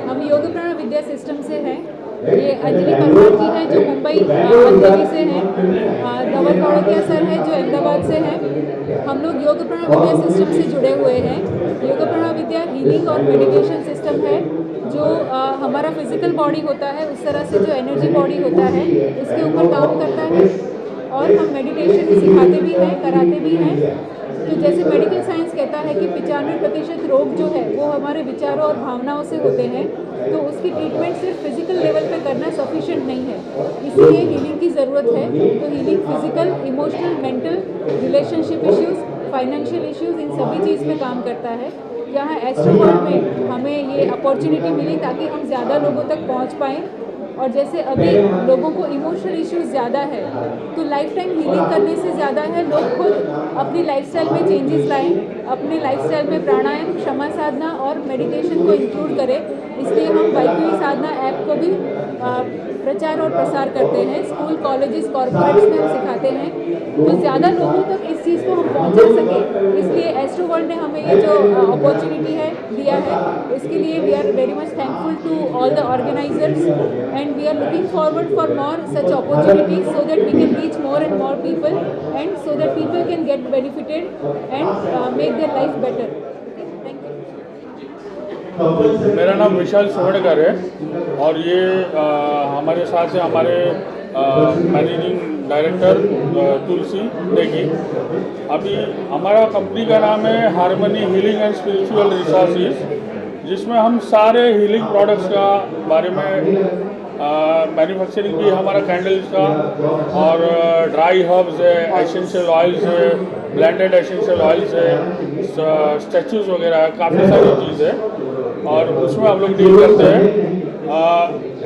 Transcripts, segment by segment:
हम योग प्राण विद्या सिस्टम से हैं। ये अंजलि परमार जी हैं जो मुंबई अंजलि से हैं, धवल कौड़किया सर हैं जो अहमदाबाद से हैं। हम लोग योग प्राण विद्या सिस्टम से जुड़े हुए हैं। योग प्राण विद्या हीलिंग और मेडिटेशन सिस्टम है जो हमारा फिजिकल बॉडी होता है उस तरह से जो एनर्जी बॉडी होता है उसके ऊपर काम करता है। और हम मेडिटेशन सिखाते भी हैं, कराते भी हैं। तो जैसे मेडिकल साइंस कहता है कि 95% रोग जो है वो हमारे विचारों और भावनाओं से होते हैं, तो उसकी ट्रीटमेंट सिर्फ फिजिकल लेवल पे करना सफिशिएंट नहीं है, इसलिए हीलिंग की ज़रूरत है। तो healing physical, emotional, mental, relationship issues, financial issues, इन सभी चीज़ में काम करता है। यहाँ एस्ट्रो वर्ल्ड में हमें ये अपॉर्चुनिटी मिली ताकि हम ज़्यादा लोगों तक पहुँच पाएँ। और जैसे अभी लोगों को इमोशनल इश्यूज ज़्यादा है, तो लाइफ टाइम हीलिंग करने से ज़्यादा है लोग खुद अपनी लाइफस्टाइल में चेंजेस लाएं, अपने लाइफस्टाइल में प्राणायाम, क्षमा साधना और मेडिटेशन को इंक्लूड करें। इसलिए हम वैष्णवी साधना ऐप को भी प्रचार और प्रसार करते हैं। स्कूल, कॉलेजेस, कॉर्पोरेट्स में हम सिखाते हैं, तो ज़्यादा लोगों तक इस चीज़ को हम पहुंचा सकें। इसलिए एस्ट्रो वर्ल्ड ने हमें ये जो अपॉर्चुनिटी है दिया है, इसके लिए we are very much thankful to all the organisers and we are looking forward for more such opportunities so that we can reach more and more people and so that people can get benefited and make their life better. मेरा नाम विशाल सोहड़कर है और ये हमारे साथ है हमारे managing director तुलसी नेगी। अभी हमारा कंपनी का नाम है harmony healing and spiritual resources, जिसमें हम सारे हीलिंग प्रोडक्ट्स का बारे में मैन्युफैक्चरिंग भी हमारा कैंडल्स का और ड्राई हर्ब्स है, एसेंशियल ऑयल्स है, ब्लेंडेड एसेंशियल ऑयल्स है, स्टैचूज वगैरह है, काफ़ी सारी चीज़ है और उसमें हम लोग डील करते हैं।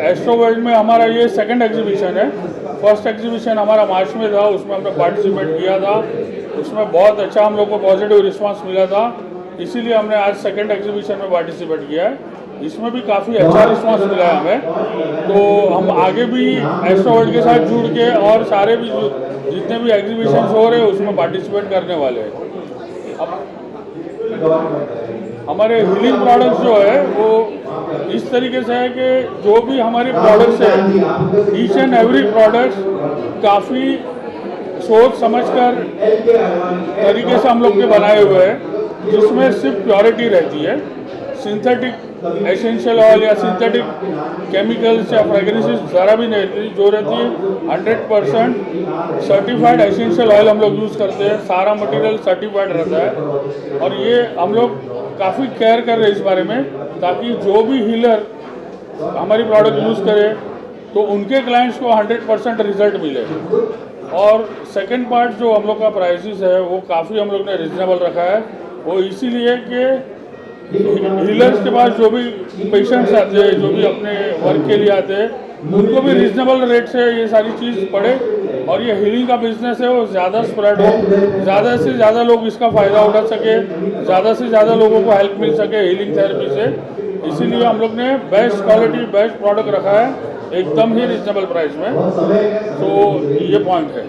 एस्ट्रो वर्ल्ड में हमारा ये सेकंड एग्जीबिशन है। फर्स्ट एग्जीबिशन हमारा मार्च में था, उसमें हमने पार्टिसिपेट किया था, उसमें बहुत अच्छा हम लोग को पॉजिटिव रिस्पांस मिला था, इसीलिए हमने आज सेकंड एग्जीबिशन में पार्टिसिपेट किया है। इसमें भी काफ़ी अच्छा रिस्पांस मिला है हमें, तो हम आगे भी एस्ट्रो वर्ल्ड के साथ जुड़ के और सारे भी जितने भी एग्जीबिशन हो रहे हैं उसमें पार्टिसिपेट करने वाले हैं। अब हमारे हीलिंग प्रोडक्ट्स जो है वो इस तरीके से है कि जो भी हमारे प्रोडक्ट्स है, ईच एंड एवरी प्रोडक्ट्स काफ़ी सोच समझकर तरीके से हम लोग के बनाए हुए हैं, जिसमें सिर्फ प्योरिटी रहती है। सिंथेटिक एसेंशियल ऑयल या सिंथेटिक केमिकल्स या फ्रेगरेंसेस ज़रा भी नहीं रहती, जो रहती है 100% सर्टिफाइड एसेंशियल ऑयल हम लोग यूज़ करते हैं। सारा मटेरियल सर्टिफाइड रहता है और ये हम लोग काफ़ी केयर कर रहे हैं इस बारे में, ताकि जो भी हीलर हमारी प्रोडक्ट यूज़ करे तो उनके क्लाइंट्स को 100% रिजल्ट मिले। और सेकंड पार्ट जो हम लोग का प्राइसेस है वो काफ़ी हम लोग ने रिजनेबल रखा है, वो इसीलिए कि हीलर्स के पास जो भी पेशेंट्स आते हैं, जो भी अपने वर्क के लिए आते हैं, उनको भी रिजनेबल रेट से ये सारी चीज़ पड़े और ये हीलिंग का बिजनेस है वो ज़्यादा स्प्रेड हो, ज़्यादा से ज़्यादा लोग इसका फ़ायदा उठा सके, ज़्यादा से ज़्यादा लोगों को हेल्प मिल सके हीलिंग थेरेपी से। इसीलिए हम लोग ने बेस्ट क्वालिटी, बेस्ट प्रोडक्ट रखा है, एकदम ही रिजनेबल प्राइस में। तो ये पॉइंट है।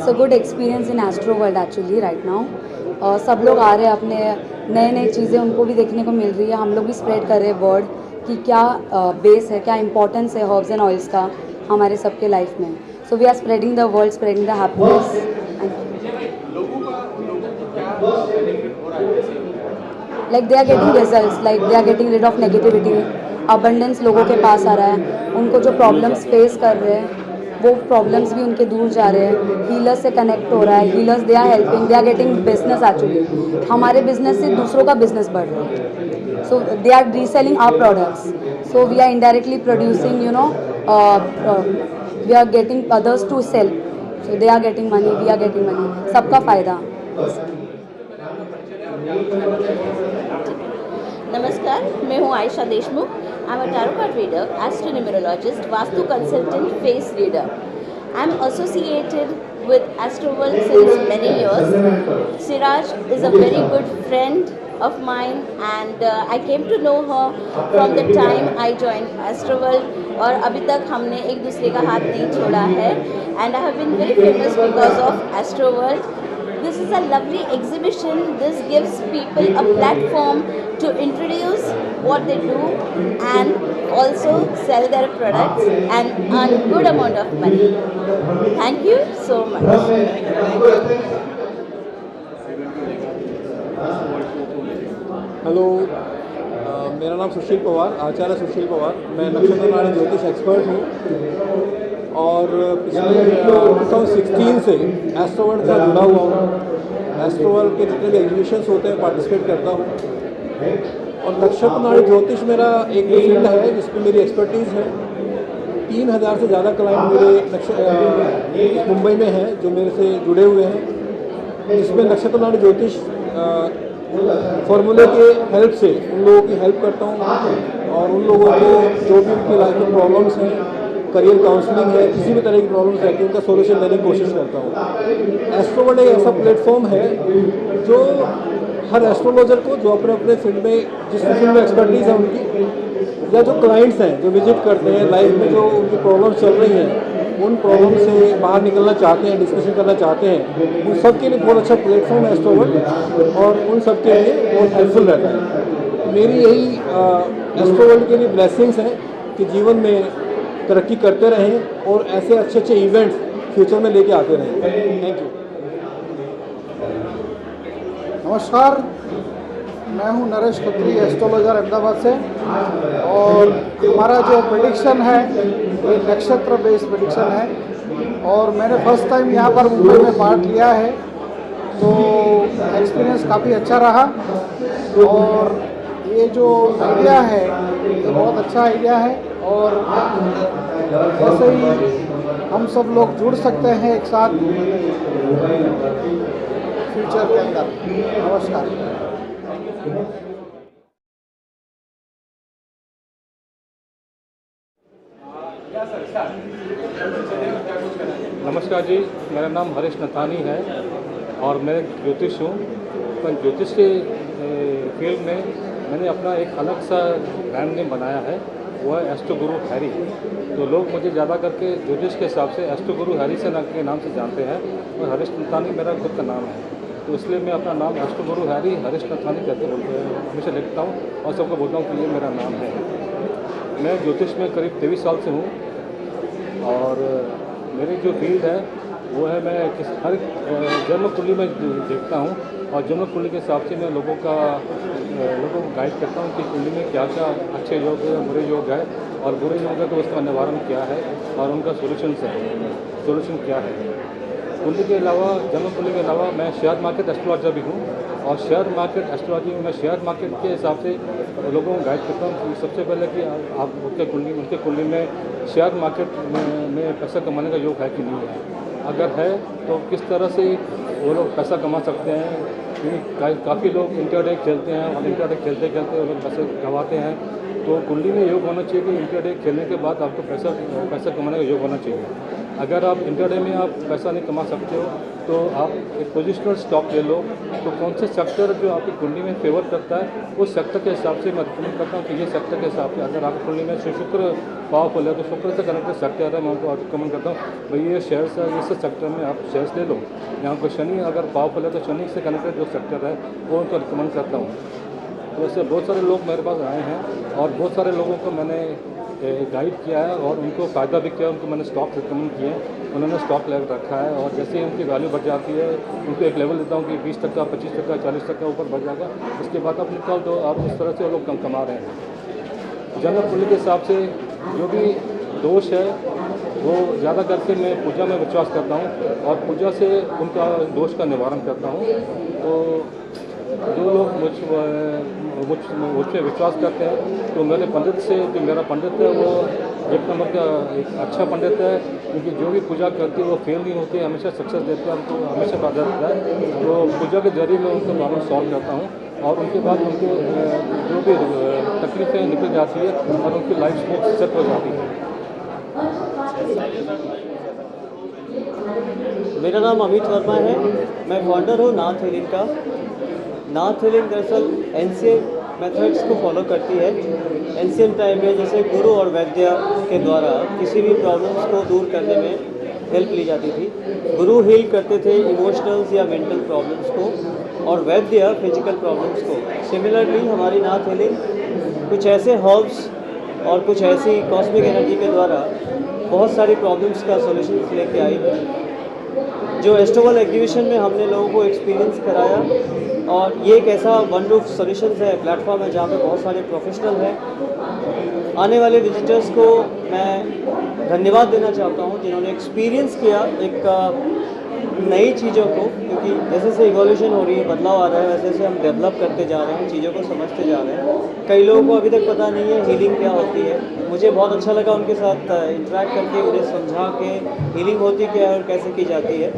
So good experience in astro world actually right now. सब लोग आ रहे हैं, अपने नए नए चीज़ें उनको भी देखने को मिल रही है। हम लोग भी स्प्रेड कर रहे हैं वर्ड कि क्या बेस है, क्या इंपॉर्टेंस है हर्ब्स एंड ऑयल्स का हमारे सबके लाइफ में। So we are spreading the world, spreading the happiness. Like they are getting results, like they are getting rid of negativity, abundance लोगों के पास आ रहा है। उनको जो प्रॉब्लम्स फेस कर रहे हैं वो प्रॉब्लम्स भी उनके दूर जा रहे हैं। हीलर्स से कनेक्ट हो रहा है, healers they are helping, they are getting business. Actually हमारे बिजनेस से दूसरों का बिजनेस बढ़ रहा है। So they are reselling our products, so we are indirectly producing, we are getting others to sell, so they are getting money, we are getting money, सबका फ़ायदा। नमस्कार, मैं हूँ Ayesha Deshmukh. I am a tarot card reader, astronumerologist, vastu consultant, face reader. I am associated with Astroworld since many years. Siraj is a very good friend of mine and I came to know her from the time I joined Astroworld और अभी तक हमने एक दूसरे का हाथ नहीं छोड़ा है and I have been very famous because of Astroworld. This is a lovely exhibition. This gives people a platform to introduce what they do and also sell their products and earn good amount of money. Thank you so much. Hello, मेरा नाम सुशील पवार, आचार्य सुशील पवार। मैं नक्षत्र नाड़ी ज्योतिष expert हूँ और पिछले 2016 से एस्ट्रोवर्ल्ड से जुड़ा हुआ हूँ। एस्ट्रोवर्ल्ड के जितने भी एग्जीबिशंस होते हैं पार्टिसिपेट करता हूँ और नक्षत्र नाड़ी ज्योतिष मेरा एक फील्ड है जिसमें मेरी एक्सपर्टीज़ है। 3000 से ज़्यादा क्लाइंट मेरे मुंबई में हैं जो मेरे से जुड़े हुए हैं, जिसमें नक्षत्र नाड़ी ज्योतिष फॉर्मूले के हेल्प से उन लोगों की हेल्प करता हूँ और उन लोगों को जो भी उनकी लाइफ में प्रॉब्लम्स हैं, करियर काउंसलिंग है, किसी भी तरह की प्रॉब्लम्स रहती है, उनका सोल्यूशन देने की कोशिश करता हूँ। एस्ट्रोवर्ल्ड एक ऐसा प्लेटफॉर्म है जो हर एस्ट्रोलॉजर को जो अपने अपने फील्ड में जिस फील्ड में एक्सपर्टीज़ है उनकी, या जो क्लाइंट्स हैं जो विजिट करते हैं लाइफ में जो उनकी प्रॉब्लम्स चल रही हैं, उन प्रॉब्लम से बाहर निकलना चाहते हैं, डिस्कशन करना चाहते हैं, उन सब के लिए बहुत अच्छा प्लेटफॉर्म है एस्ट्रोवर्ल्ड और उन सब के लिए बहुत हेल्पफुल रहता है। मेरी यही एस्ट्रोवर्ल्ड के लिए ब्लेसिंग्स हैं कि जीवन में तरक्की करते रहें और ऐसे अच्छे अच्छे इवेंट्स फ्यूचर में लेके आते रहें। Thank you. नमस्कार, मैं हूं नरेश खत्री, एस्ट्रोलॉजर अहमदाबाद से और हमारा जो प्रेडिक्शन है ये नक्षत्र बेस्ड प्रेडिक्शन है और मैंने फर्स्ट टाइम यहाँ पर मुंबई में पार्ट लिया है तो एक्सपीरियंस काफ़ी अच्छा रहा और ये जो आइडिया है ये बहुत अच्छा आइडिया है और ऐसे ही हम सब लोग जुड़ सकते हैं एक साथ फ्यूचर के अंदर। नमस्कार। नमस्कार जी, मेरा नाम हरीश नथानी है और मैं ज्योतिष हूँ। पर ज्योतिष के फील्ड में मैंने अपना एक अलग सा ब्रांड नेम बनाया है, वो है एस्ट्रो गुरु हैरी। तो लोग मुझे ज़्यादा करके ज्योतिष के हिसाब से एस्ट्रो गुरु हैरी से के नाम से जानते हैं और हरीश नथानी मेरा खुद का नाम है। तो इसलिए मैं अपना नाम एस्ट्रो गुरु हैरी हरीश नथानी कहते हमेशा लिखता हूँ और सबको बोलता हूँ कि ये मेरा नाम है। मैं ज्योतिष में करीब 23 साल से हूँ और मेरी जो फील्ड है वो है मैं हर जन्म कुंडली में देखता हूँ और जन्म कुंडली के हिसाब से मैं लोगों को गाइड करता हूँ कि कुंडली में क्या क्या अच्छे योग है, बुरे योग है और बुरे योग है तो उसका निवारण क्या है और उनका सोल्यूशन क्या है। कुंडली के अलावा, जन्म कुंडली के अलावा मैं शेयर मार्केट एस्ट्रोलॉजर भी हूँ और शेयर मार्केट एस्ट्रोलॉजी में मैं शेयर मार्केट के हिसाब से लोगों को गाइड करता हूँ कि सबसे पहले कि आप उनके कुंडली में शेयर मार्केट में पैसा कमाने का योग है कि नहीं है, अगर है तो किस तरह से वो लोग पैसा कमा सकते हैं। क्योंकि काफ़ी लोग इंटरडे खेलते हैं और इंटरडे खेलते खेलते वो लोग पैसे गंवाते हैं। तो कुंडली में योग होना चाहिए कि इंटरडे खेलने के बाद आपको पैसा कमाने का योग होना चाहिए। अगर आप इंटरडे में आप पैसा नहीं कमा सकते हो तो आप एक पोजिशनल स्टॉक ले लो। तो कौन से सेक्टर जो आपकी कुंडली में फेवर करता है उस सेक्टर के हिसाब से मैं रिकमेंड करता हूँ कि ये सेक्टर के हिसाब से अगर आपकी कुंडली में शुक्र पावरफुल है तो शुक्र से कनेक्टेड सेक्टर है, मैं उनको रिकमेंड करता हूँ भाई ये शेयर्स है, इस सेक्टर में आप शेयर्स ले लो। यहाँ पर शनि अगर पावरफुल है तो शनि से कनेक्टेड जो सेक्टर है वो उनको रिकमेंड करता हूँ। तो ऐसे बहुत सारे लोग मेरे पास आए हैं और बहुत सारे लोगों को मैंने गाइड किया है और उनको फ़ायदा भी किया, उनको मैंने स्टॉक रिकमेंड किए हैं, उन्होंने स्टॉक ले रखा है और जैसे ही उनकी वैल्यू बढ़ जाती है उनको एक लेवल देता हूँ कि 20%, 25%, 40% ऊपर बढ़ जाएगा, उसके बाद आप निकाल दो। आप उस तरह से वो लोग कम कमा रहे हैं। जन्म कुंडली के हिसाब से जो भी दोष है वो ज़्यादा करके मैं पूजा में विश्वास करता हूँ और पूजा से उनका दोष का निवारण करता हूँ। तो जो लोग मुझ पे विश्वास करते हैं तो मेरे पंडित से, जो मेरा पंडित है वो एक नंबर का एक अच्छा पंडित है, क्योंकि जो भी पूजा करती है वो फेल नहीं होती है, हमेशा सक्सेस देते हैं, उनको हमेशा फायदा देता है। तो पूजा के जरिए मैं उनको प्रॉब्लम सॉल्व करता हूँ और उनके बाद उनको जो भी तकलीफें निकल जाती है और उनकी लाइफ स्मूथ सेट हो जाती है। मेरा नाम अमित वर्मा है, मैं फाउंडर हूँ नाथ हीलिंग का। नाथ हीलिंग दरअसल एंशिएंट मेथड्स को फॉलो करती है। एंशिएंट टाइम में जैसे गुरु और वैद्य के द्वारा किसी भी प्रॉब्लम्स को दूर करने में हेल्प ली जाती थी। गुरु हील करते थे इमोशनल्स या मेंटल प्रॉब्लम्स को और वैद्य फिजिकल प्रॉब्लम्स को। सिमिलरली हमारी नाथ हीलिंग कुछ ऐसे हर्ब्स और कुछ ऐसी कॉस्मिक एनर्जी के द्वारा बहुत सारी प्रॉब्लम्स का सॉल्यूशन लेके आई, जो एस्ट्रोवर्ल्ड एग्जीबिशन में हमने लोगों को एक्सपीरियंस कराया। और ये एक ऐसा वन रूफ सॉल्यूशंस है, प्लेटफॉर्म है जहाँ पे बहुत सारे प्रोफेशनल हैं। आने वाले विजिटर्स को मैं धन्यवाद देना चाहता हूँ जिन्होंने एक्सपीरियंस किया एक नई चीज़ों को, क्योंकि जैसे जैसे इवोल्यूशन हो रही है, बदलाव आ रहा है, वैसे वैसे हम डेवलप करते जा रहे हैं, चीज़ों को समझते जा रहे हैं। कई लोगों को अभी तक पता नहीं है हीलिंग क्या होती है। मुझे बहुत अच्छा लगा उनके साथ इंटरेक्ट करके, उन्हें समझा के हीलिंग होती क्या है और कैसे की जाती है।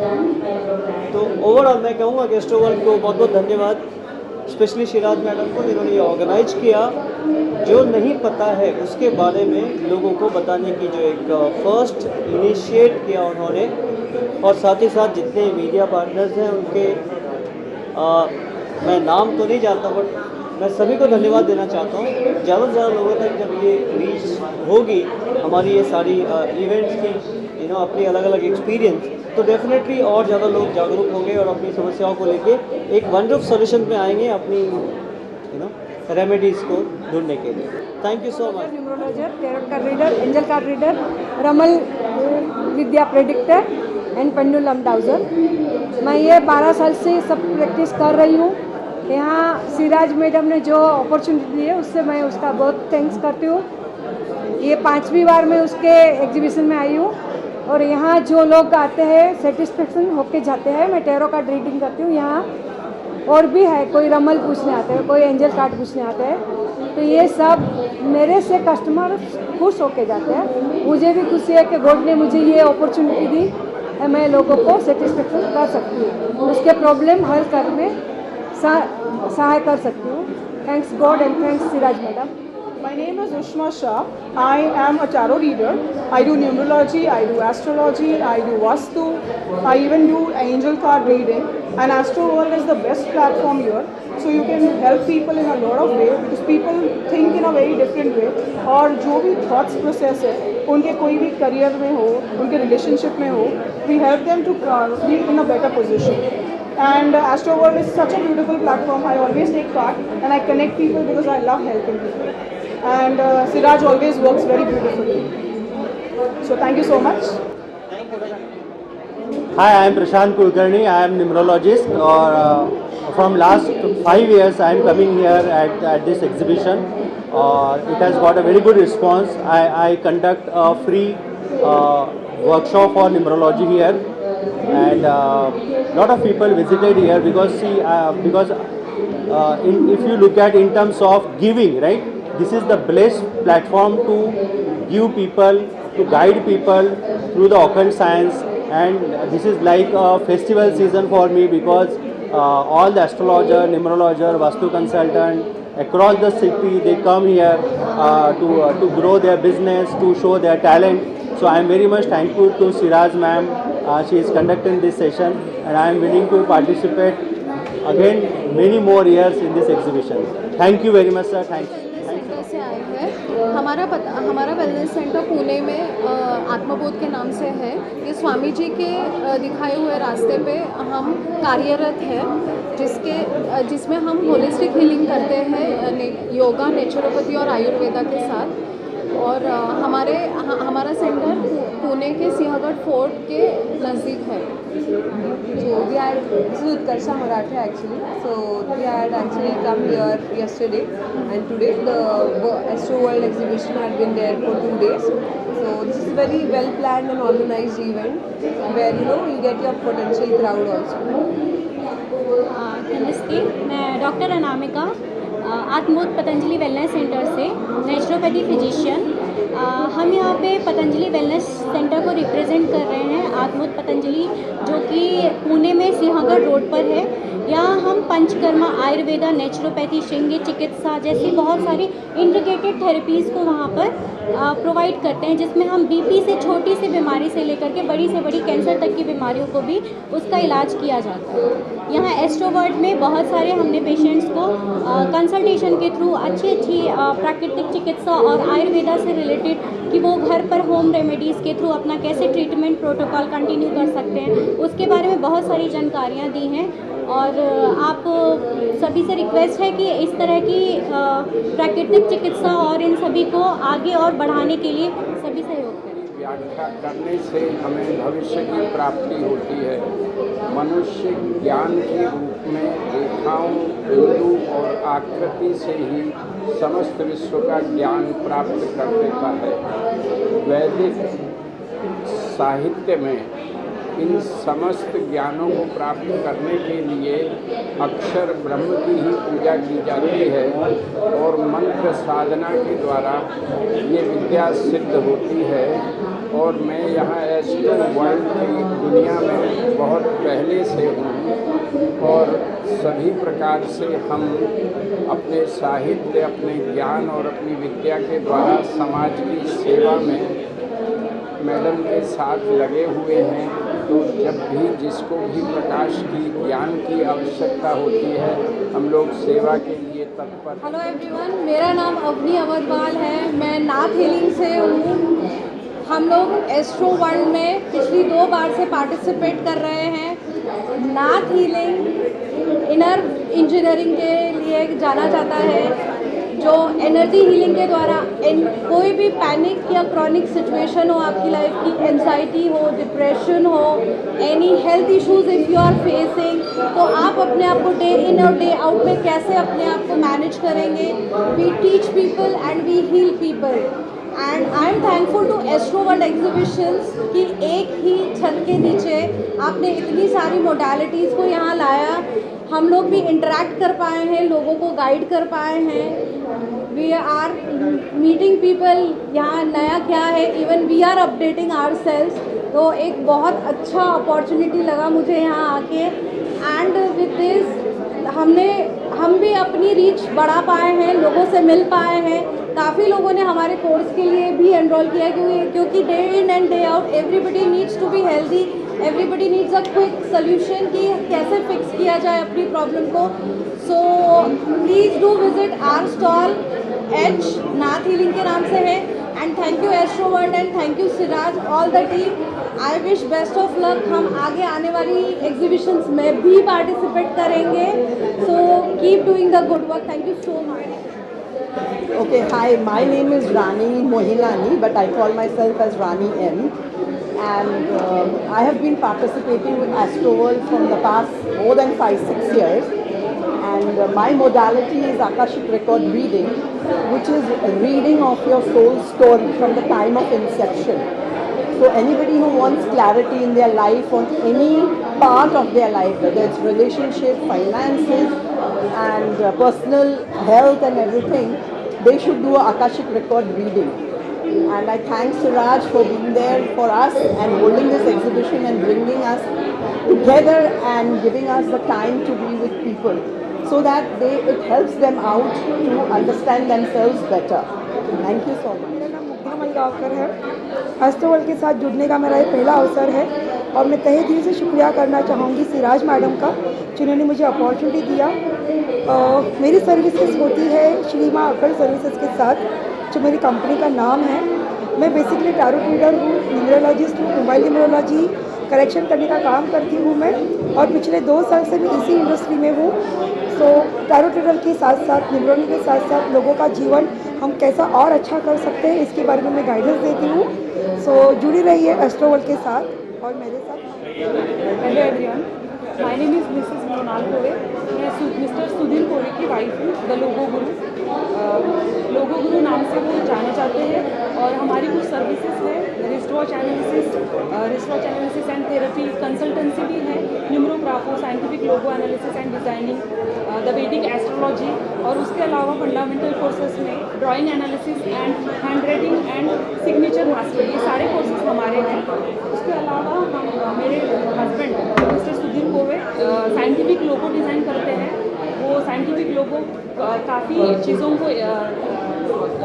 तो ओवरऑल मैं कहूँगा कि एस्ट्रोवर्ल्ड को बहुत बहुत धन्यवाद, स्पेशली शिराज मैडम को जिन्होंने ये ऑर्गेनाइज किया। जो नहीं पता है उसके बारे में लोगों को बताने की जो एक फर्स्ट इनिशिएट किया उन्होंने, और साथ ही साथ जितने मीडिया पार्टनर्स हैं उनके मैं नाम तो नहीं जानता बट मैं सभी को धन्यवाद देना चाहता हूँ। ज़्यादा से ज़्यादा लोगों तक जब ये रीच होगी हमारी ये सारी इवेंट्स की अपनी अलग अलग एक्सपीरियंस, तो डेफिनेटली और ज़्यादा लोग जागरूक होंगे और अपनी समस्याओं को लेके एक वन रूफ सॉल्यूशन पे आएंगे अपनी रेमेडीज़ को ढूंढने के लिए। Thank you so much. Numerologer, tarot card reader, angel card reader, रमल विद्या प्रेडिक्टर एंड पेंडुलम डाउजर। मैं ये 12 साल से सब प्रैक्टिस कर रही हूँ। यहाँ सिराज मैडम ने जो अपॉर्चुनिटी दी है उससे मैं उसका बहुत थैंक्स करती हूँ। ये 5वीं बार मैं उसके एग्जीबिशन में आई हूँ और यहाँ जो लोग आते हैं सेटिस्फेक्शन होके जाते हैं। मैं टैरो कार्ड रीडिंग करती हूँ यहाँ, और भी है, कोई रमल पूछने आते हैं, कोई एंजल कार्ड पूछने आते हैं। तो ये सब मेरे से कस्टमर खुश होके जाते हैं। मुझे भी खुशी है कि गॉड ने मुझे ये अपॉर्चुनिटी दी, मैं लोगों को सेटिस्फेक्शन कर सकती हूँ, उसके प्रॉब्लम हल करने सहाय कर सकती हूँ। Thanks God and thanks Siraj madam. My name is Ushma Shah. I am a tarot reader. I do numerology, I do astrology, I do vastu, I even do angel card reading. And Astro World is the best platform here. So you can help people in a lot of ways because people think in a very different way. और जो भी thoughts process है, उनके कोई भी career में हो, उनके relationship में हो, we help them to be in a better position. And Astro World is such a beautiful platform. I always take part and I connect people because I love helping people. And Siraj always works very beautifully. So thank you so much. Hi, I am Prashant Kulkarni. I am numerologist. Or from last 5 years, I am coming here at this exhibition. It has got a very good response. I conduct a free workshop for numerology here, and lot of people visited here because if you look at in terms of giving, right? This is the best platform to give people, to guide people through the occult science, and this is like a festival season for me because all the astrologer, numerologer, vastu consultant across the city, they come here to grow their business, to show their talent. So I am very much thankful to Siraj ma'am. She is conducting this session and I am willing to participate again many more years in this exhibition. Thank you very much sir. Thanks. Centre से आए हैं। हमारा wellness centre Pune में आत्मबोध के नाम से है। ये स्वामी जी के दिखाए हुए रास्ते पे हम कार्यरत हैं, जिसमें हम होलिस्टिक हीलिंग करते हैं योगा, नेचुरोपैथी और आयुर्वेदा के साथ। और हमारा सेंटर पुणे के सिंहगढ़ फोर्ट के नज़दीक है। So this is Utkarsha Marathe actually. So we had actually come here yesterday and today. The Astro World exhibition had been there for 2 days. So this is very well planned and organized event where you get your potential crowd also. नमस्ते, मैं doctor Anamika आत्मबोध Patanjali wellness centre से naturopathy physician. हम यहाँ पे Patanjali wellness centre को represent कर रहे हैं। आत्मबोध पतंजलि जो कि पुणे में सिंहगढ़ रोड पर है। यहाँ हम पंचकर्मा, आयुर्वेदा, नेचुरोपैथी, श्रृंगी चिकित्सा जैसी बहुत सारी इंटीग्रेटेड थेरेपीज़ को वहाँ पर प्रोवाइड करते हैं, जिसमें हम बीपी से छोटी सी बीमारी से लेकर के बड़ी से बड़ी कैंसर तक की बीमारियों को भी उसका इलाज किया जाता है। यहाँ एस्ट्रो वर्ल्ड में बहुत सारे हमने पेशेंट्स को कंसल्टेशन के थ्रू अच्छी प्राकृतिक चिकित्सा और आयुर्वेदा से रिलेटेड कि वो घर पर होम रेमेडीज़ के थ्रू अपना कैसे ट्रीटमेंट प्रोटोकॉल साल कंटिन्यू कर सकते हैं, उसके बारे में बहुत सारी जानकारियाँ दी हैं। और आप सभी से रिक्वेस्ट है कि इस तरह की प्राकृतिक चिकित्सा और इन सभी को आगे और बढ़ाने के लिए सभी सहयोग करें। व्याख्या करने से हमें भविष्य की प्राप्ति होती है। मनुष्य ज्ञान के रूप में रेखाओं, बिंदु और आकृति से ही समस्त विश्व का ज्ञान प्राप्त कर देता है। वैदिक साहित्य में इन समस्त ज्ञानों को प्राप्त करने के लिए अक्षर ब्रह्म की ही पूजा की जाती है और मंत्र साधना के द्वारा ये विद्या सिद्ध होती है। और मैं यहाँ एस्ट्रो वर्ल्ड की दुनिया में बहुत पहले से हूँ और सभी प्रकार से हम अपने साहित्य, अपने ज्ञान और अपनी विद्या के द्वारा समाज की सेवा में मैडम के साथ लगे हुए हैं। तो जब भी जिसको भी प्रकाश की, ज्ञान की आवश्यकता होती है, हम लोग सेवा के लिए तत्पर। हेलो एवरीवन, मेरा नाम अवनी अवधवाल है। मैं नाथ हीलिंग से हूँ। हम लोग एस्ट्रो वर्ल्ड में पिछली 2 बार से पार्टिसिपेट कर रहे हैं। नाथ हीलिंग इनर इंजीनियरिंग के लिए जाना जाता है, जो एनर्जी हीलिंग के द्वारा कोई भी पैनिक या क्रॉनिक सिचुएशन हो आपकी लाइफ की, एंजाइटी हो, डिप्रेशन हो, any health issues if you are facing, तो आप अपने आप को डे इन और डे आउट में कैसे अपने आप को मैनेज करेंगे। We teach people and we heal people. And I am thankful to Astro World exhibitions कि एक ही छत के नीचे आपने इतनी सारी मोडालिटीज़ को यहाँ लाया। हम लोग भी इंटरेक्ट कर पाए हैं, लोगों को गाइड कर पाए हैं। वी आर मीटिंग पीपल, यहाँ नया क्या है, even we are updating our sales. तो एक बहुत अच्छा अपॉर्चुनिटी लगा मुझे यहाँ आके। एंड विद दिस हम भी अपनी रीच बढ़ा पाए हैं, लोगों से मिल पाए हैं। काफ़ी लोगों ने हमारे कोर्स के लिए भी एनरोल किया क्योंकि day in and day out everybody needs to be healthy, everybody needs a quick solution कि कैसे फिक्स किया जाए अपनी प्रॉब्लम को। So please do visit our stall, H Nath healing के नाम से है। And thank you Astro World and thank you Siraj, all the team. I wish best of luck. हम आगे आने वाली एग्जीबिशंस में भी पार्टिसिपेट करेंगे। So keep doing the good work. Thank you so much. Okay, hi, my name is Rani Mohilani, but I call myself as Rani M. And I have been participating with Astro World from the past more than 5-6 years. And my modality is Akashic Record Reading, which is reading of your soul story from the time of inception. So anybody who wants clarity in their life on any part of their life, whether it's relationship, finances, and personal health and everything, they should do a Akashic Record reading. And I thank Siraj for being there for us and holding this exhibition and bringing us together and giving us the time to be with people so that it helps them out to understand themselves better. Thank you so much. मेरा नाम मुग्धा मलगावकर है। Astro world के साथ जुड़ने का मेरा ये पहला अवसर है और मैं तहे दिल से शुक्रिया करना चाहूँगी सिराज मैडम का, जिन्होंने मुझे अपॉर्चुनिटी दिया। मेरी सर्विसेज होती है श्री माँ अकल सर्विसेज के साथ, जो मेरी कंपनी का नाम है। मैं बेसिकली टैरो रीडर हूँ, न्यूमरोलॉजिस्ट हूँ, मोबाइल न्यूमरोलॉजी करेक्शन करने का काम करती हूँ मैं, और पिछले 2 साल से भी इसी इंडस्ट्री में हूँ। सो टैरो रीडर के साथ साथ, न्यूमरोलॉजी के साथ साथ लोगों का जीवन हम कैसा और अच्छा कर सकते हैं, इसके बारे में मैं गाइडेंस देती हूँ। सो जुड़ी रहिए एस्ट्रो वर्ल्ड के साथ और मेरे साथ। Hello everyone, my name is Mrs Monal Kove. मैं मिस्टर सुधीर कोवे की वाइफ हूँ, द लोगो गुरु। लोगो गुरु नाम से वो जाने जाते हैं और हमारी कुछ सर्विसेज है, wristwatch analysis and therapy, consultancy भी है, numerography, scientific logo analysis and designing, the Vedic astrology, और उसके अलावा फंडामेंटल कोर्सेज में drawing analysis and handwriting and signature master, ये सारे कोर्सेज हमारे हैं। उसके अलावा हम मेरे husband Mr Sudhir Kove scientific logo design करते हैं। वो साइंटिफिक लोगो काफ़ी चीज़ों को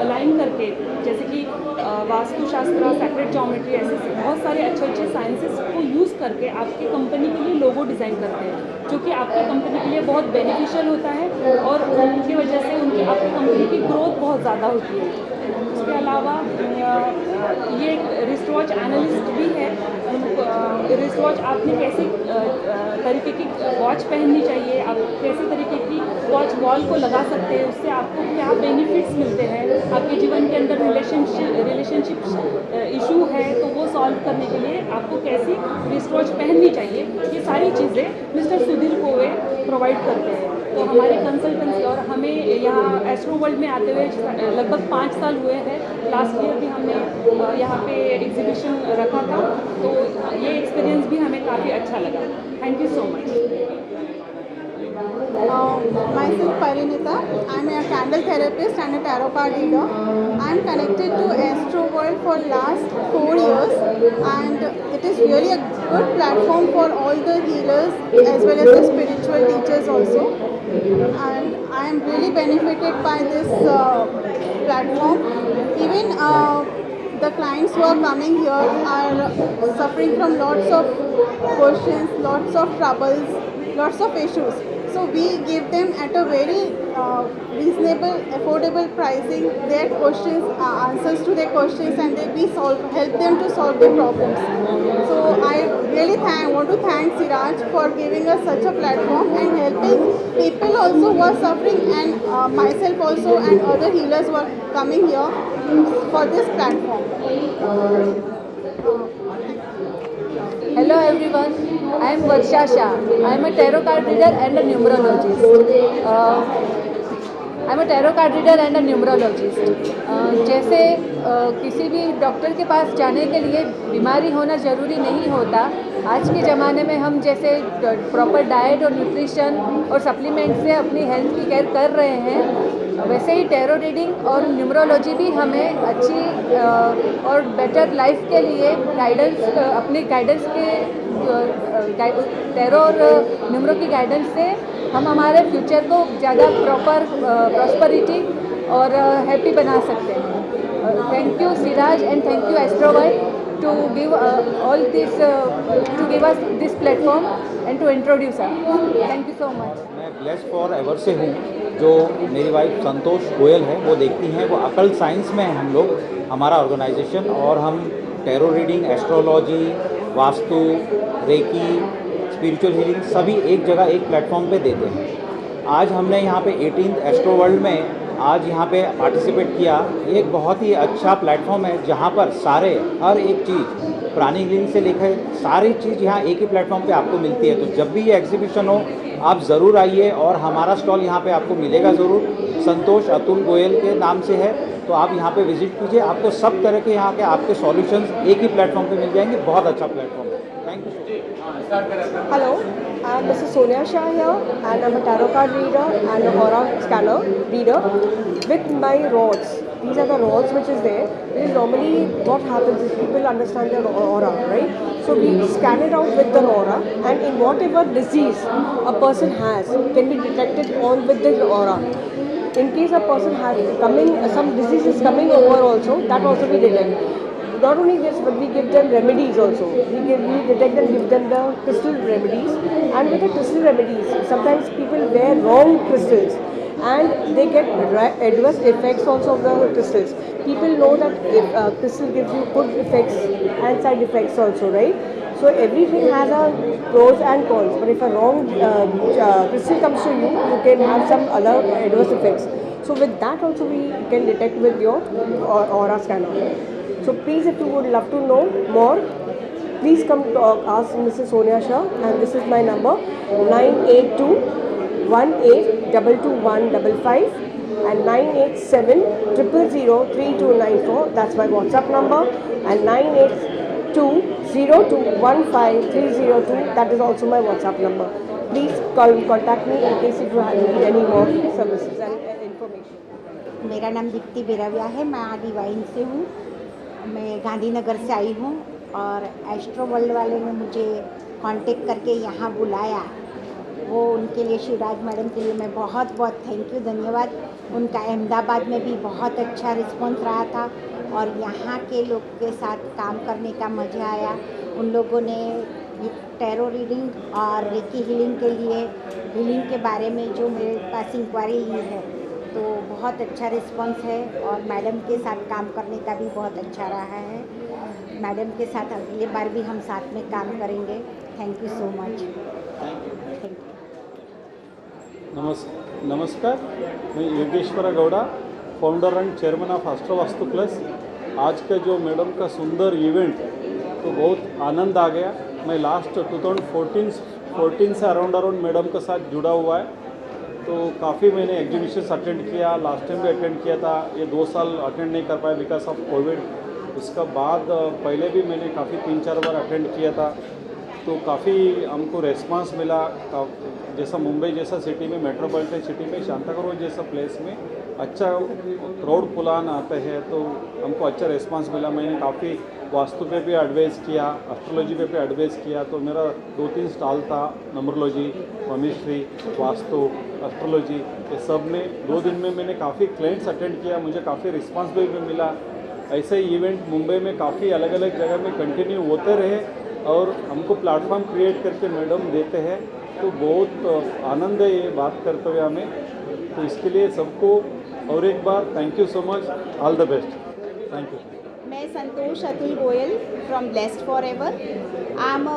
अलाइन करके, जैसे कि वास्तुशास्त्र, सैक्रेड ज्योमेट्री, ऐसे बहुत सारे अच्छे साइंसेस को यूज़ करके आपकी कंपनी के लिए लोगो डिज़ाइन करते हैं, जो कि आपकी कंपनी के लिए बहुत बेनिफिशियल होता है और उनकी वजह से आपकी कंपनी की ग्रोथ बहुत ज़्यादा होती है। इसके अलावा ये रिस्ट वॉच एनालिस्ट भी है। रिस्ट वॉच आपने कैसे तरीके की वॉच पहननी चाहिए, आप कैसे तरीके की वॉच वॉल को लगा सकते हैं, उससे आपको क्या बेनिफिट्स मिलते हैं, आपके जीवन के अंदर रिलेशनशिप इशू है तो वो सॉल्व करने के लिए आपको कैसी रिस्ट वॉच पहननी चाहिए, ये सारी चीज़ें मिस्टर सुधीर कोवे प्रोवाइड करते हैं। तो हमारे कंसल्टेंसी और हमें यहाँ एस्ट्रो वर्ल्ड में आते हुए लगभग 5 साल हुए हैं। लास्ट ईयर भी हमने यहाँ पे एग्जीबिशन रखा था, तो ये एक्सपीरियंस भी हमें काफ़ी अच्छा लगा। Thank you so much. Myself Parinita. I'm a candle therapist and a tarot card reader. I'm connected to Astro World for last 4 years, and it is really a good platform for all the healers as well as the spiritual teachers also. And I am really benefited by this platform. Even the clients who are coming here are suffering from lots of questions, lots of troubles, lots of issues. So we give them at a very reasonable, affordable pricing their questions, answers to their questions, and we help them to solve their problems. So I really want to thank Siraj for giving us such a platform and helping people also who are suffering, and myself also and other healers who are coming here for this platform. Hello everyone, I am Varsha Shah. I am a tarot card reader and a numerologist. जैसे किसी भी doctor के पास जाने के लिए बीमारी होना ज़रूरी नहीं होता। आज के ज़माने में हम जैसे प्रॉपर डाइट और न्यूट्रिशन और सप्लीमेंट से अपनी हेल्थ की केयर कर रहे हैं, वैसे ही टैरो रीडिंग और न्यूमरोलॉजी भी हमें अच्छी और बेटर लाइफ के लिए गाइडेंस, अपनी गाइडेंस के टैरो और न्यूमरो की गाइडेंस से हम हमारे फ्यूचर को ज़्यादा प्रॉपर प्रॉस्पेरिटी और हैप्पी बना सकते हैं। Thank you Siraj and thank you Astro world to give all this to give us this platform and to introduce us. Thank you so much. मैं ब्लेस फॉर एवर से हूँ। जो मेरी वाइफ संतोष गोयल है वो देखती हैं, वो अकल साइंस में है हम लोग, हमारा ऑर्गेनाइजेशन, और हम tarot reading, astrology, vastu, reiki, spiritual healing सभी एक जगह एक प्लेटफॉर्म पे देते हैं। आज हमने यहाँ पे 18th एस्ट्रो वर्ल्ड में आज यहाँ पे पार्टिसिपेट किया। एक बहुत ही अच्छा प्लेटफॉर्म है जहाँ पर सारे हर एक चीज़ पुरानी हीलिंग से लेकर सारी चीज़ यहाँ एक ही प्लेटफॉर्म पे आपको मिलती है। तो जब भी ये एग्जीबिशन हो आप ज़रूर आइए, और हमारा स्टॉल यहाँ पे आपको मिलेगा ज़रूर। संतोष अतुल गोयल के नाम से है, तो आप यहाँ पे विजिट कीजिए, आपको सब तरह के यहाँ के आपके सॉल्यूशंस एक ही प्लेटफॉर्म पे मिल जाएंगे। बहुत अच्छा प्लेटफॉर्म है। Thank you. Hello, I'm Mrs. Sonia Shah here, and I'm a tarot card reader and a aura scanner reader with my rods. These are the rods which is there. Because normally what happens is people understand their aura, right? So we scan it out with the aura, and in whatever disease a person has can be detected on with the aura. In case a person has some disease is coming over also, that also we detect. Not only this, but we give them remedies also. We detect and give them the crystal remedies. And with the crystal remedies, sometimes people wear wrong crystals and they get adverse effects also of the crystals. People know that if crystal gives you good effects and side effects also, right? So everything has a pros and cons. But if a wrong crystal comes to you, you can have some other adverse effects. So with that also we can detect with your aura scanner. So please, if you would love to know more, please come to ask Mrs. Sonia Shah, and this is my number 98218222155 and 987003294. That's my WhatsApp number, and 98202153002. That is also my WhatsApp number. Please contact me in case if you need any more services and information. मेरा नाम दीप्ति बिराविया है, मैं आदि wine से हूँ। मैं गांधीनगर से आई हूँ, और एस्ट्रो वर्ल्ड वाले ने मुझे कांटेक्ट करके यहाँ बुलाया, वो उनके लिए, शिवराज मैडम के लिए मैं बहुत बहुत थैंक यू, धन्यवाद। उनका अहमदाबाद में भी बहुत अच्छा रिस्पॉन्स रहा था, और यहाँ के लोग के साथ काम करने का मज़ा आया। उन लोगों ने टैरो रीडिंग और रेकी हीलिंग के लिए, हीलिंग के बारे में जो मेरे पास इंक्वायरी ली है, तो बहुत अच्छा रिस्पांस है और मैडम के साथ काम करने का भी बहुत अच्छा रहा है। मैडम के साथ अगली बार भी हम साथ में काम करेंगे। Thank you so much. Thank you. नमस्कार, मैं Yogeshwar Gowda, founder and chairman of astro vastu plus. आज का जो मैडम का सुंदर इवेंट तो बहुत आनंद आ गया। मैं लास्ट 2014 से अराउंड मैडम के साथ जुड़ा हुआ है, तो काफ़ी मैंने एग्जीबिशंस अटेंड किया। लास्ट टाइम भी अटेंड किया था, ये 2 साल अटेंड नहीं कर पाया बिकॉज ऑफ कोविड। उसका बाद पहले भी मैंने काफ़ी 3-4 बार अटेंड किया था, तो काफ़ी हमको रेस्पॉन्स मिला। जैसा मुंबई जैसा सिटी में, मेट्रोपॉलिटन सिटी में, शांताक्रूज जैसा प्लेस में अच्छा क्राउड पुलान आते हैं, तो हमको अच्छा रेस्पॉन्स मिला। मैंने काफ़ी वास्तु पे भी एडवाइस किया, एस्ट्रोलॉजी पे भी एडवाइस किया। तो मेरा 2-3 स्टॉल था, न्यूमरोलॉजी, केमिस्ट्री, वास्तु, एस्ट्रोलॉजी, ये सब में 2 दिन में मैंने काफ़ी क्लाइंट्स अटेंड किया। मुझे काफ़ी रिस्पांस भी मिला। ऐसे ही इवेंट मुंबई में काफ़ी अलग अलग जगह में कंटिन्यू होते रहे और हमको प्लेटफॉर्म क्रिएट करके मैडम देते हैं, तो बहुत आनंद है ये बात करते हुए हमें। तो इसके लिए सबको और एक बार thank you so much, all the best, thank you. मैं Santosh Atul Goyal from blessed forever. I am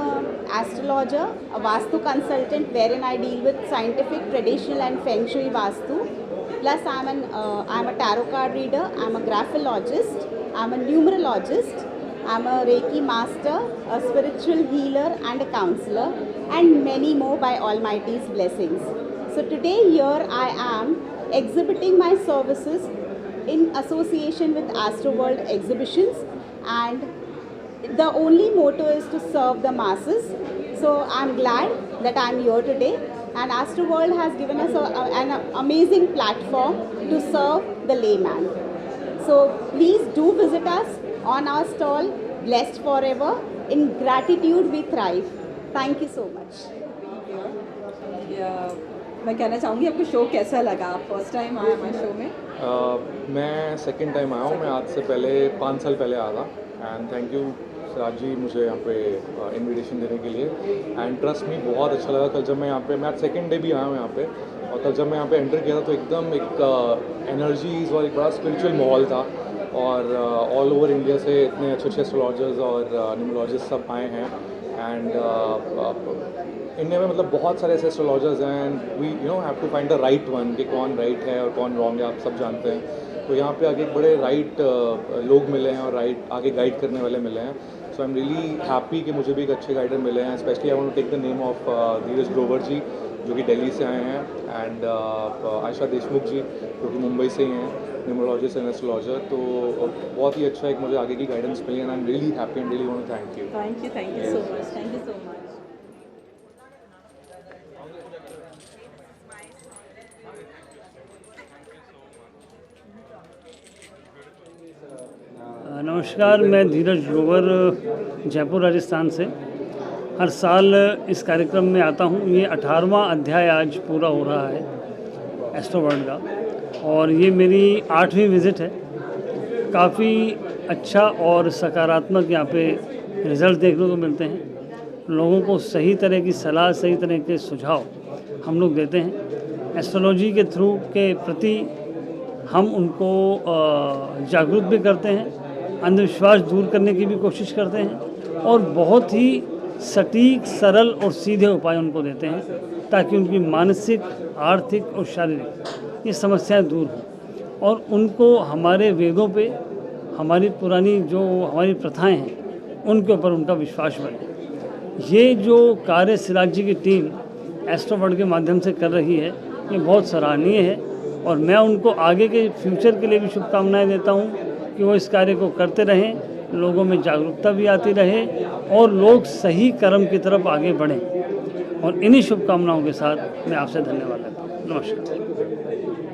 astrologer, vastu consultant wherein I deal with scientific, traditional and feng shui vastu. Plus I'm a tarot card reader, I'm a graphologist, I'm a numerologist, I'm a Reiki master, a spiritual healer and a counselor, and many more by Almighty's blessings. So today here I am exhibiting my services in association with Astroworld Exhibitions, and the only motto is to serve the masses. So I'm glad that I'm here today, and Astroworld has given us an amazing platform to serve the layman. So please do visit us on our stall, Blessed Forever. In gratitude we thrive. Thank you so much. मैं कहना चाहूँगी आपको show कैसा लगा? आप first time आए हमारे show में? मैं सेकंड टाइम आया हूँ। मैं आज से पहले 5 साल पहले आया था। एंड थैंक यू सिराज जी मुझे यहाँ पे इनविटेशन देने के लिए। एंड ट्रस्ट मी बहुत अच्छा लगा। कल जब मैं यहाँ पे, मैं आज सेकंड डे भी आया हूँ यहाँ पे, और कल जब मैं यहाँ पे एंटर किया था तो एकदम एक एनर्जीज और एक बड़ा स्पिरिचुअल माहौल था। और ऑल ओवर इंडिया से इतने अच्छे एस्ट्रोलॉजर्स और न्यूमरोलॉजिस्ट सब आए हैं। एंड इंडिया में मतलब बहुत सारे ऐसे एस्ट्रोलॉजर्स हैं, and we have to find the right one, कि कौन राइट है और कौन रॉन्ग है, आप सब जानते हैं। तो यहाँ पे आगे बड़े राइट लोग मिले हैं और राइट आगे गाइड करने वाले मिले हैं। So I am really happy कि मुझे भी एक अच्छे गाइडर मिले हैं। Specially I want to take the name of Dheeraj Grover ji, जो कि दिल्ली से आए हैं, एंड आयशा देशमुख जी, जो कि मुंबई से ही हैं, न्यूमरोलॉजिस्ट एंड एस्ट्रोलॉजर। तो बहुत ही अच्छा एक मुझे आगे की गाइडेंस मिली, and I am really happy and really want to thank you. Thank you so much, thank you so much. नमस्कार, मैं धीरज ग्रोवर, जयपुर राजस्थान से। हर साल इस कार्यक्रम में आता हूँ। ये 18वां अध्याय आज पूरा हो रहा है एस्ट्रोवर्ल्ड का, और ये मेरी 8वीं विज़िट है। काफ़ी अच्छा और सकारात्मक यहाँ पे रिज़ल्ट देखने को मिलते हैं। लोगों को सही तरह की सलाह, सही तरह के सुझाव हम लोग देते हैं। एस्ट्रोलॉजी के थ्रू के प्रति हम उनको जागरूक भी करते हैं, अंधविश्वास दूर करने की भी कोशिश करते हैं, और बहुत ही सटीक, सरल और सीधे उपाय उनको देते हैं, ताकि उनकी मानसिक, आर्थिक और शारीरिक ये समस्याएं दूर हों, और उनको हमारे वेदों पे, हमारी पुरानी जो हमारी प्रथाएं हैं, उनके ऊपर उनका विश्वास बढ़े। ये जो कार्य सिराज जी की टीम एस्ट्रोवर्ल्ड के माध्यम से कर रही है, ये बहुत सराहनीय है, और मैं उनको आगे के फ्यूचर के लिए भी शुभकामनाएं देता हूँ कि वो इस कार्य को करते रहें, लोगों में जागरूकता भी आती रहे, और लोग सही कर्म की तरफ आगे बढ़ें। और इन्हीं शुभकामनाओं के साथ मैं आपसे धन्यवाद देता हूँ। नमस्कार।